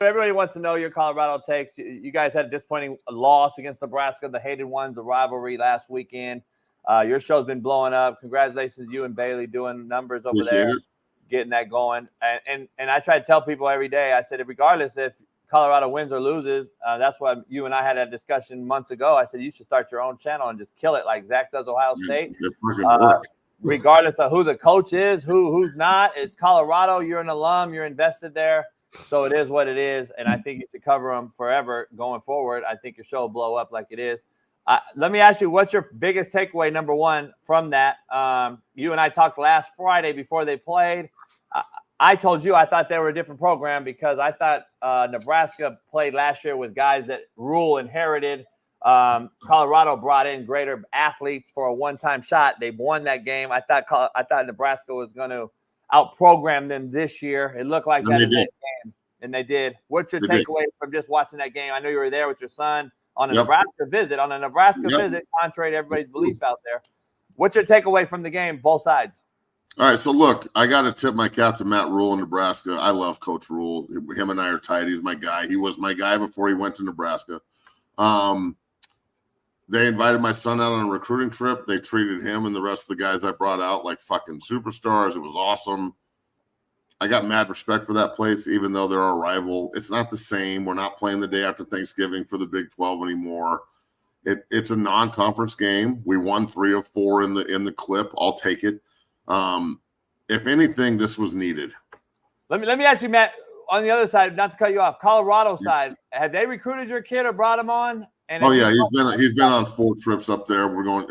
Everybody wants to know your Colorado takes. You guys had a disappointing loss against Nebraska, the hated ones, the rivalry last weekend. Your show's been blowing up. Congratulations, you and Bailey doing numbers over there, getting that going. And I try to tell people every day, I said, regardless if Colorado wins or loses, that's why you and I had that discussion months ago. I said, you should start your own channel and just kill it like Zach does Ohio State. Regardless of who the coach is, who's not, it's Colorado. You're an alum. You're invested there. So it is what it is, and I think you should cover them forever going forward. I think your show will blow up like it is. Let me ask you, what's your biggest takeaway, number one, from that? You and I talked last Friday before they played. I told you I thought they were a different program because I thought Nebraska played last year with guys that Rule inherited. Colorado brought in greater athletes for a one-time shot. They won that game. I thought Nebraska was going to out-program them this year. It looked like that in that game, and they did. What's your takeaway from just watching that game? I know you were there with your son on a Nebraska visit. On a Nebraska visit, contrary to everybody's belief out there. What's your takeaway from the game, both sides? All right, so look, I got to tip my cap to Matt Rule in Nebraska. I love Coach Rule. Him and I are tight. He's my guy. He was my guy before he went to Nebraska. They invited my son out on a recruiting trip. They treated him and the rest of the guys I brought out like fucking superstars. It was awesome. I got mad respect for that place, even though they're our rival. It's not the same. We're not playing the day after Thanksgiving for the Big 12 anymore. It's a non-conference game. We won 3 of 4 in the clip. I'll take it. If anything, this was needed. Let me ask you, Matt, on the other side, not to cut you off, Colorado side, have they recruited your kid or brought him on? And he's been on 4 trips up there.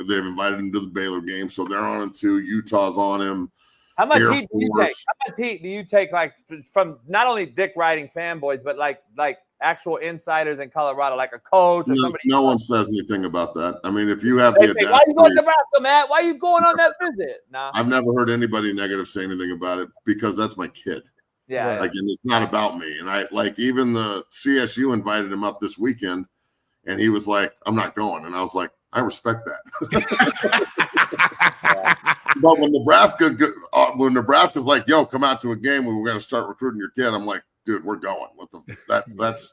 They've invited him to the Baylor game, so they're on him too. Utah's on him. How much heat do you take? How much heat do you take, like from not only dick riding fanboys, but like actual insiders in Colorado, like a coach or somebody? No one says anything about that. I mean, if you have the audacity, why are you going to Nebraska, Matt? Why are you going on that visit? Nah. I've never heard anybody negative say anything about it because that's my kid. Yeah. Like, and it's not about me. And even the CSU invited him up this weekend. And he was like, I'm not going. And I was like, I respect that. But when Nebraska's like, yo, come out to a game where we're going to start recruiting your kid, I'm like, dude, we're going. That's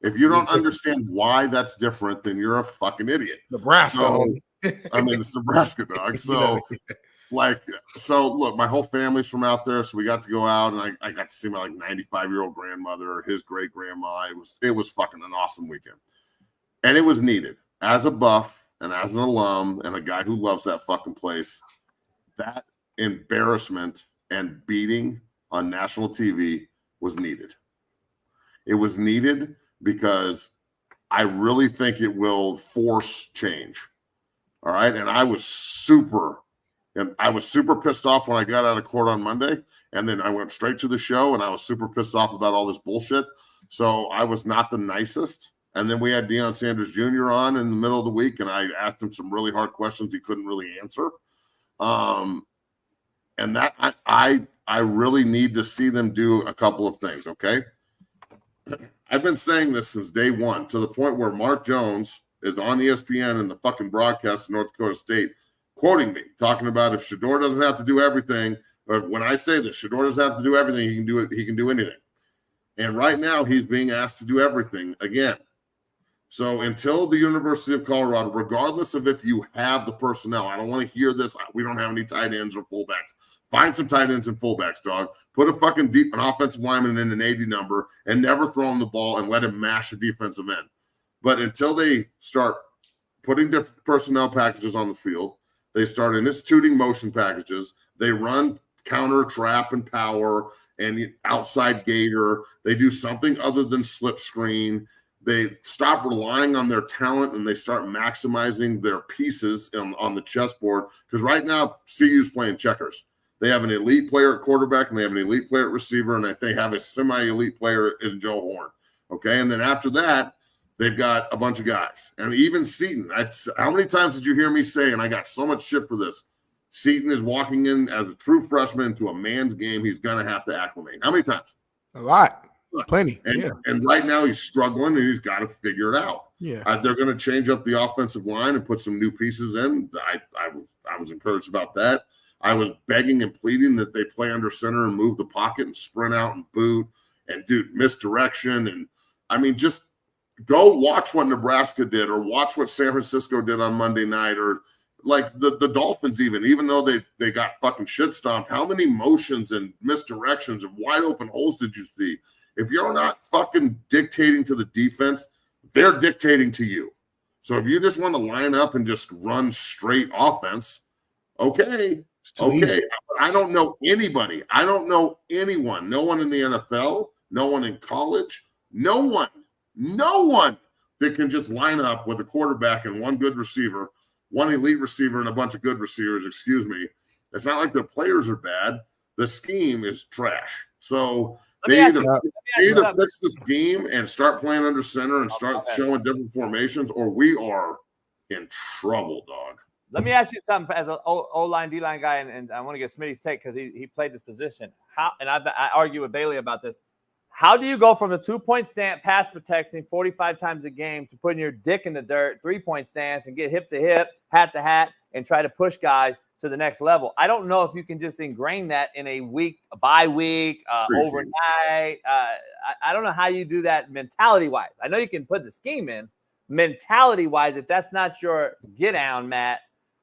if you don't understand why that's different, then you're a fucking idiot. Nebraska. So, I mean, it's Nebraska, dog. So look, my whole family's from out there, so we got to go out, and I got to see my 95-year-old grandmother, his great grandma. It was fucking an awesome weekend. And it was needed. As a buff and as an alum and a guy who loves that fucking place, that embarrassment and beating on national TV was needed. It was needed because I really think it will force change. All right. And I was super pissed off when I got out of court on Monday. And then I went straight to the show and I was super pissed off about all this bullshit. So I was not the nicest. And then we had Deion Sanders Jr. on in the middle of the week, and I asked him some really hard questions he couldn't really answer. And that I really need to see them do a couple of things, okay? I've been saying this since day one, to the point where Mark Jones is on ESPN in the fucking broadcast in North Dakota State, quoting me, talking about if Shedeur doesn't have to do everything, or when I say this, Shedeur doesn't have to do everything, he can do anything. And right now he's being asked to do everything again. So until the University of Colorado, regardless of if you have the personnel, I don't want to hear this. We don't have any tight ends or fullbacks. Find some tight ends and fullbacks, dog. Put a fucking an offensive lineman in an 80 number and never throw him the ball and let him mash a defensive end. But until they start putting different personnel packages on the field, they start instituting motion packages. They run counter, trap, and power and outside gator. They do something other than slip screen. They stop relying on their talent and they start maximizing their pieces on the chessboard. Because right now, CU's playing checkers. They have an elite player at quarterback and they have an elite player at receiver, and they have a semi-elite player in Joe Horn. Okay, and then after that, they've got a bunch of guys. And even Seton, how many times did you hear me say, and I got so much shit for this, Seton is walking in as a true freshman into a man's game. He's going to have to acclimate. How many times? A lot. Plenty. And right now he's struggling and he's got to figure it out. Yeah. They're going to change up the offensive line and put some new pieces in. I was encouraged about that. I was begging and pleading that they play under center and move the pocket and sprint out and boot and dude, misdirection. And I mean, just go watch what Nebraska did or watch what San Francisco did on Monday night, or like the Dolphins, even though they got fucking shit stomped. How many motions and misdirections and wide open holes did you see? If you're not fucking dictating to the defense, they're dictating to you. So if you just want to line up and just run straight offense, okay. I don't know anybody. I don't know anyone. No one in the NFL, no one in college, no one that can just line up with a quarterback and one good receiver, one elite receiver and a bunch of good receivers, excuse me. It's not like their players are bad. The scheme is trash. So they either fix the scheme and start playing under center and start showing different formations, or we are in trouble, dog. Let me ask you something as an O-line, D-line guy, and I want to get Smitty's take because he played this position. I argue with Bailey about this. How do you go from a 2-point stance, pass protecting 45 times a game, to putting your dick in the dirt, 3-point stance, and get hip to hip, hat to hat, and try to push guys to the next level? I don't know if you can just ingrain that in a bye week, overnight. I don't know how you do that mentality-wise. I know you can put the scheme in. Mentality-wise, if that's not your get-down, Matt,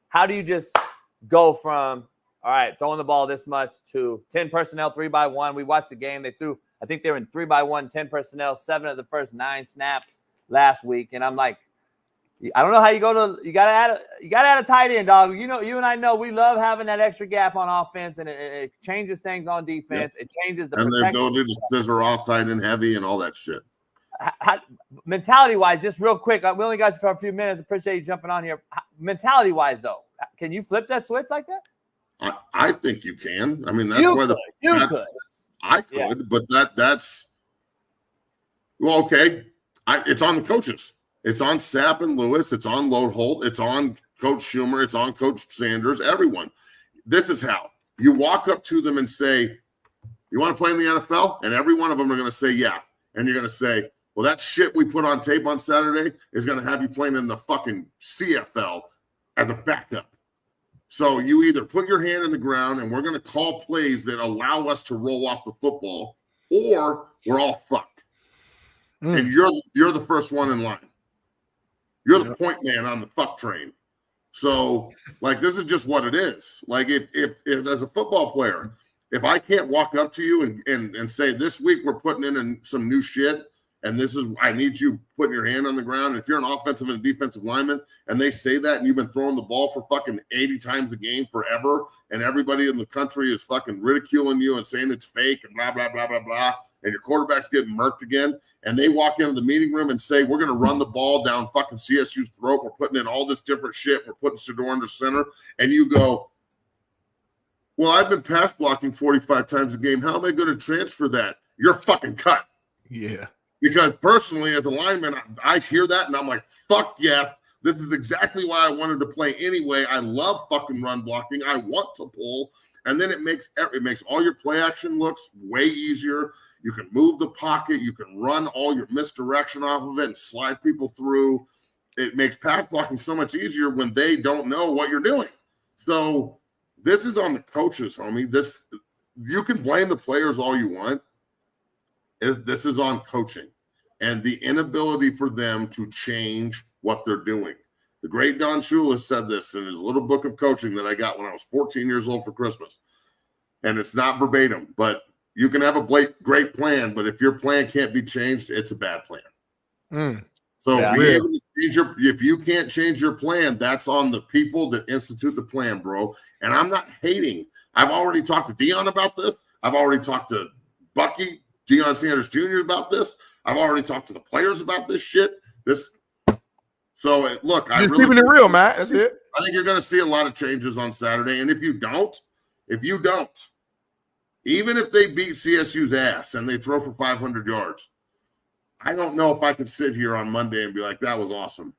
how do you just go from, all right, throwing the ball this much to 10 personnel, 3-by-1? We watched the game. I think they were in 3-by-1, 10 personnel, 7 of the first 9 snaps last week. And I'm like, I don't know how you you gotta add a tight end, dog. You know, you and I know we love having that extra gap on offense, and it changes things on defense. Yep. It changes the protection. And the ability to scissor off tight end heavy and all that shit. Mentality-wise, just real quick, we only got you for a few minutes. Appreciate you jumping on here. Mentality-wise, though, can you flip that switch like that? I think you can. I mean, that's why you could. I could, but that's well, okay. It's on the coaches. It's on Sapp and Lewis. It's on Lodeholt. It's on Coach Schumer. It's on Coach Sanders. Everyone. This is how you walk up to them and say, "You want to play in the NFL?" And every one of them are going to say, "Yeah." And you're going to say, "Well, that shit we put on tape on Saturday is going to have you playing in the fucking CFL as a backup." So you either put your hand in the ground and we're going to call plays that allow us to roll off the football, or we're all fucked. And you're the first one in line. You're the point man on the fuck train. So, like, this is just what it is. Like, if as a football player, if I can't walk up to you and say, this week we're putting in some new shit, and this is, I need you putting your hand on the ground. If you're an offensive and defensive lineman and they say that, and you've been throwing the ball for fucking 80 times a game forever, and everybody in the country is fucking ridiculing you and saying it's fake and blah, blah, blah, blah, blah, and your quarterback's getting murked again, and they walk into the meeting room and say, we're going to run the ball down fucking CSU's throat. We're putting in all this different shit. We're putting Sador under center. And you go, well, I've been pass blocking 45 times a game. How am I going to transfer that? You're fucking cut. Yeah. Because personally, as a lineman, I hear that and I'm like, fuck yes. This is exactly why I wanted to play anyway. I love fucking run blocking. I want to pull. And then it makes all your play action looks way easier. You can move the pocket. You can run all your misdirection off of it and slide people through. It makes pass blocking so much easier when they don't know what you're doing. So this is on the coaches, homie. You can blame the players all you want. This is on coaching and the inability for them to change what they're doing. The great Don Shula said this in his little book of coaching that I got when I was 14 years old for Christmas. And it's not verbatim, but you can have a great plan, but if your plan can't be changed, it's a bad plan. So if you can't change your plan, that's on the people that institute the plan, bro. And I'm not hating. I've already talked to Deion about this. I've already talked to Bucky, Deion Sanders Jr. about this. I've already talked to the players about this shit. So look, you're keeping it real, Matt. That's it. I think you're going to see a lot of changes on Saturday. And if you don't, even if they beat CSU's ass and they throw for 500 yards, I don't know if I could sit here on Monday and be like, that was awesome.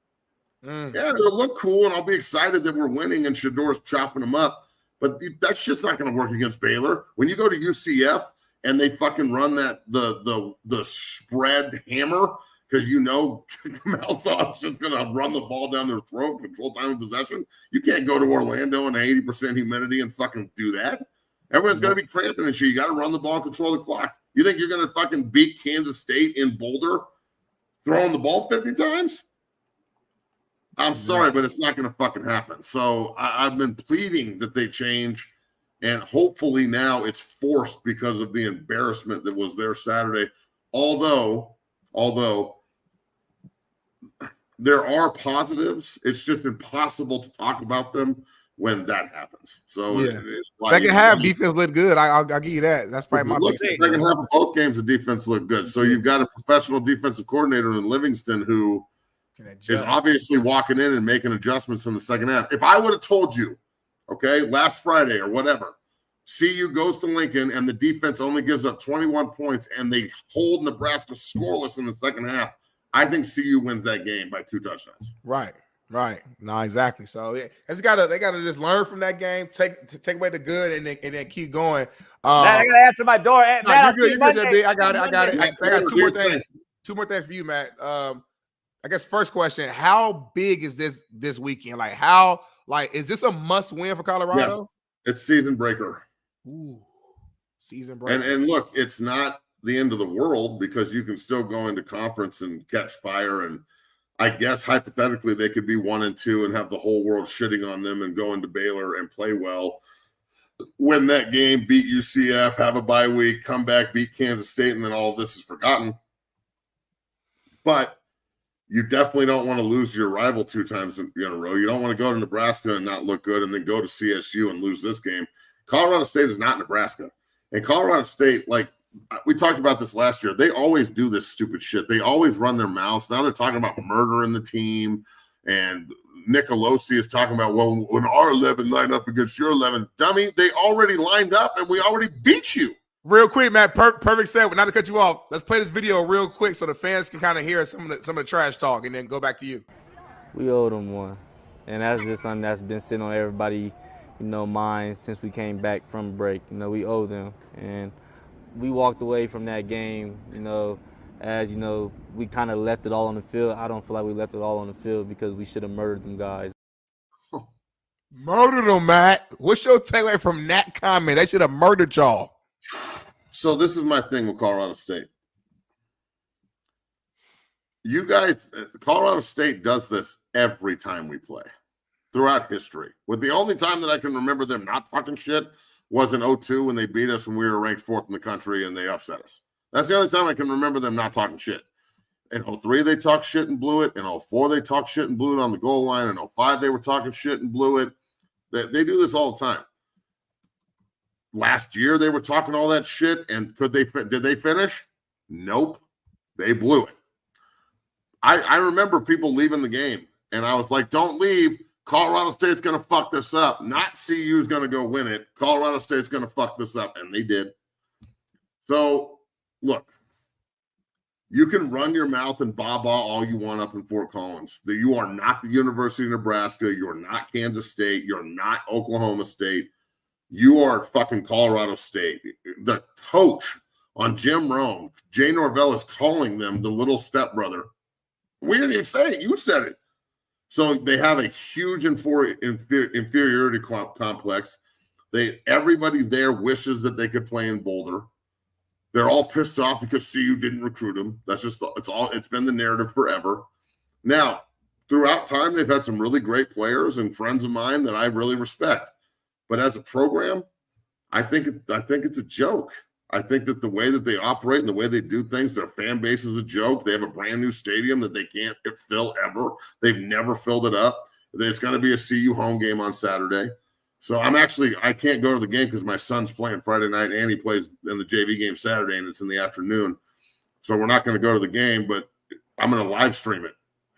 Yeah, they'll look cool, and I'll be excited that we're winning and Shador's chopping them up. But that shit's not going to work against Baylor. When you go to UCF and they fucking run the spread hammer, because you know Malthop's just going to run the ball down their throat, control time of possession. You can't go to Orlando in 80% humidity and fucking do that. Everyone's going to be cramping and shit. You got to run the ball and control the clock. You think you're going to fucking beat Kansas State in Boulder throwing the ball 50 times? I'm sorry, but it's not going to fucking happen. So I've been pleading that they change, and hopefully now it's forced because of the embarrassment that was there Saturday. Although there are positives, it's just impossible to talk about them when that happens. So second half defense looked good. I'll give you that. That's probably my big thing. Second half of both games, the defense looked good. So you've got a professional defensive coordinator in Livingston who is obviously walking in and making adjustments in the second half. If I would have told you, okay, last Friday or whatever, CU goes to Lincoln and the defense only gives up 21 points and they hold Nebraska scoreless in the second half, I think CU wins that game by 2 touchdowns. Right. No, exactly. So they gotta just learn from that game, take away the good, and then keep going. Matt, I gotta answer my door. Matt, you're good. I got it. I got two more things. Two more things for you, Matt. I guess first question: how big is this weekend? Is this a must win for Colorado? Yes, it's season breaker. Ooh, season breaker. And look, it's not the end of the world because you can still go into conference and catch fire. And I guess hypothetically they could be 1-2 and have the whole world shitting on them and go into Baylor and play well, win that game, beat UCF, have a bye week, come back, beat Kansas State, and then all of this is forgotten. But you definitely don't want to lose your rival 2 times in a row. You don't want to go to Nebraska and not look good and then go to CSU and lose this game. Colorado State is not Nebraska. And Colorado State, we talked about this last year. They always do this stupid shit. They always run their mouths. Now they're talking about murdering the team. And Nicolosi is talking about, well, when our 11 line up against your 11, dummy, they already lined up and we already beat you. Real quick, Matt, perfect segue. Not to cut you off. Let's play this video real quick so the fans can kind of hear some of the trash talk and then go back to you. We owe them one. And that's just something that's been sitting on everybody, mind since we came back from break. We owe them. And we walked away from that game, as, we kind of left it all on the field. I don't feel like we left it all on the field because we should have murdered them guys. Murdered them, Matt. What's your takeaway from that comment? They should have murdered y'all. So this is my thing with Colorado State. You guys, Colorado State does this every time we play throughout history. With the only time that I can remember them not talking shit was in 2002 when they beat us when we were ranked 4th in the country and they upset us. That's the only time I can remember them not talking shit. In 2003, they talked shit and blew it. In 2004, they talked shit and blew it on the goal line. In 2005, they were talking shit and blew it. They do this all the time. Last year, they were talking all that shit, and did they finish? Nope. They blew it. I remember people leaving the game, and I was like, don't leave. Colorado State's going to fuck this up. Not CU's going to go win it. Colorado State's going to fuck this up, and they did. So, look, you can run your mouth and baa-baa all you want up in Fort Collins. That you are not the University of Nebraska. You're not Kansas State. You're not Oklahoma State. You are fucking Colorado State. The coach on Jim Rome, Jay Norvell, is calling them the little stepbrother. We didn't even say it. You said it. So they have a huge inferiority complex. Everybody there wishes that they could play in Boulder. They're all pissed off because CU didn't recruit them. It's been the narrative forever. Now, throughout time, they've had some really great players and friends of mine that I really respect. But as a program, I think it's a joke. I think that the way that they operate and the way they do things, their fan base is a joke. They have a brand new stadium that they can't fill ever. They've never filled it up. It's going to be a CU home game on Saturday. So I can't go to the game because my son's playing Friday night and he plays in the JV game Saturday and it's in the afternoon. So we're not going to go to the game, but I'm going to live stream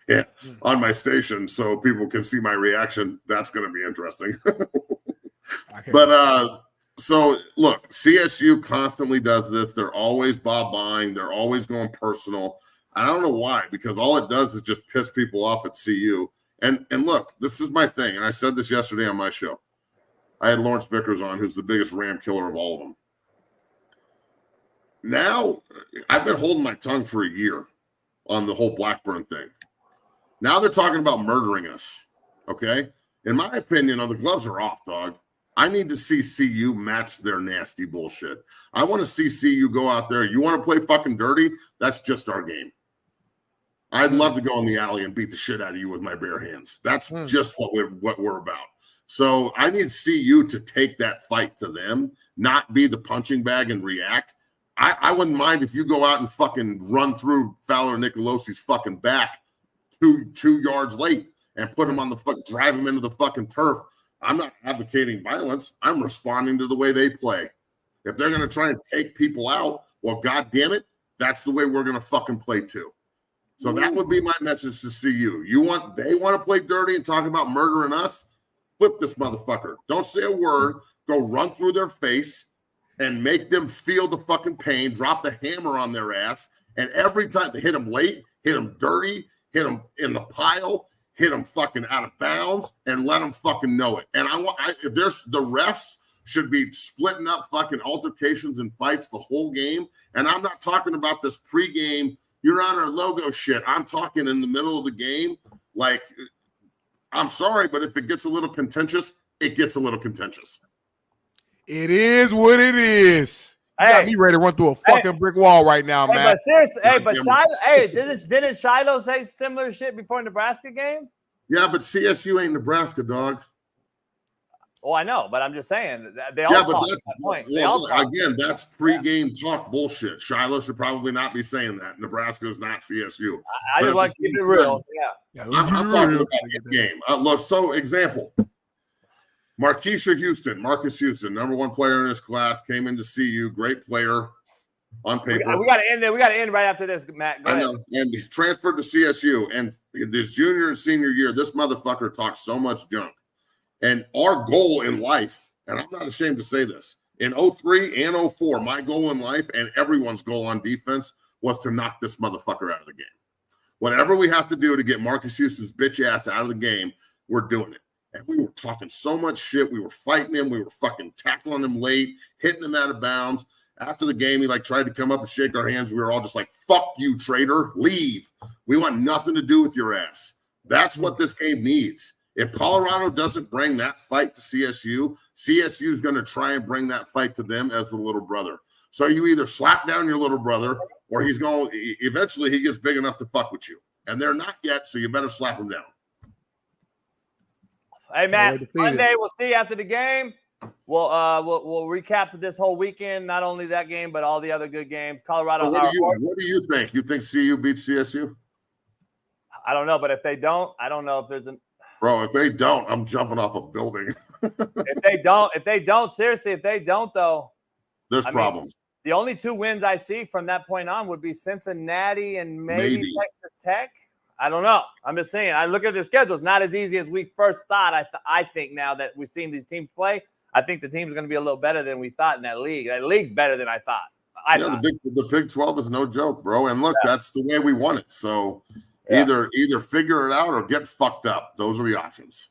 it on my station so people can see my reaction. That's going to be interesting. But so look, CSU constantly does this. They're always buying. They're always going personal. I don't know why, because all it does is just piss people off at CU. And look, this is my thing, and I said this yesterday on my show. I had Lawrence Vickers on, who's the biggest Ram killer of all of them. Now, I've been holding my tongue for a year on the whole Blackburn thing. Now they're talking about murdering us, okay? In my opinion, the gloves are off, dog. I need to see CU match their nasty bullshit. I want to see CU go out there. You want to play fucking dirty? That's just our game. I'd love to go in the alley and beat the shit out of you with my bare hands. That's just what we're about. So I need CU to take that fight to them, not be the punching bag and react. I wouldn't mind if you go out and fucking run through Fowler Nicolosi's fucking back two yards late and put him on the drive him into the fucking turf. I'm not advocating violence. I'm responding to the way they play. If they're going to try and take people out, well, God damn it, that's the way we're going to fucking play too. So that would be my message to CU. They want to play dirty and talk about murdering us? Flip this motherfucker. Don't say a word. Go run through their face and make them feel the fucking pain. Drop the hammer on their ass. And every time they hit them late, hit them dirty, hit them in the pile, hit them fucking out of bounds, and let them fucking know it. And the refs should be splitting up fucking altercations and fights the whole game. And I'm not talking about this pregame, you're on our logo shit. I'm talking in the middle of the game. Like, I'm sorry, but if it gets a little contentious, it gets a little contentious. It is what it is. You got me ready to run through a fucking brick wall right now, man. But seriously, Shiloh, didn't Shiloh say similar shit before Nebraska game? Yeah, but CSU ain't Nebraska, dog. Oh, I know, but I'm just saying they all talk at that point. Again, that's pregame talk bullshit. Shiloh should probably not be saying that. Nebraska is not CSU. I just want to keep it real. I'm talking about the game. Look, so example. Marcus Houston, number one player in his class, came into CU, great player on paper. We got to end there. We got to end right after this, Matt. Go ahead. know, and he's transferred to CSU. And this junior and senior year, this motherfucker talks so much junk. And our goal in life, and I'm not ashamed to say this, in 03 and 04, my goal in life and everyone's goal on defense was to knock this motherfucker out of the game. Whatever we have to do to get Marcus Houston's bitch ass out of the game, we're doing it. And we were talking so much shit. We were fighting him. We were fucking tackling him late, hitting him out of bounds. After the game, he tried to come up and shake our hands. We were all just like, fuck you, traitor. Leave. We want nothing to do with your ass. That's what this game needs. If Colorado doesn't bring that fight to CSU, CSU is going to try and bring that fight to them as the little brother. So you either slap down your little brother or eventually he gets big enough to fuck with you. And they're not yet, so you better slap him down. Hey, Matt, Monday we'll see you after the game. We'll recap this whole weekend, not only that game, but all the other good games. Colorado. So what do you think? You think CU beats CSU? I don't know, but if they don't, I don't know if there's a Bro, if they don't, I'm jumping off a building. if they don't, seriously, if they don't, though, there's problems. The only two wins I see from that point on would be Cincinnati and maybe Texas Tech. I don't know. I'm just saying. I look at their schedule. It's not as easy as we first thought. I think now that we've seen these teams play, I think the team's going to be a little better than we thought in that league. That league's better than I thought. The Big 12 is no joke, bro. And look, that's the way we want it. So either figure it out or get fucked up. Those are the options.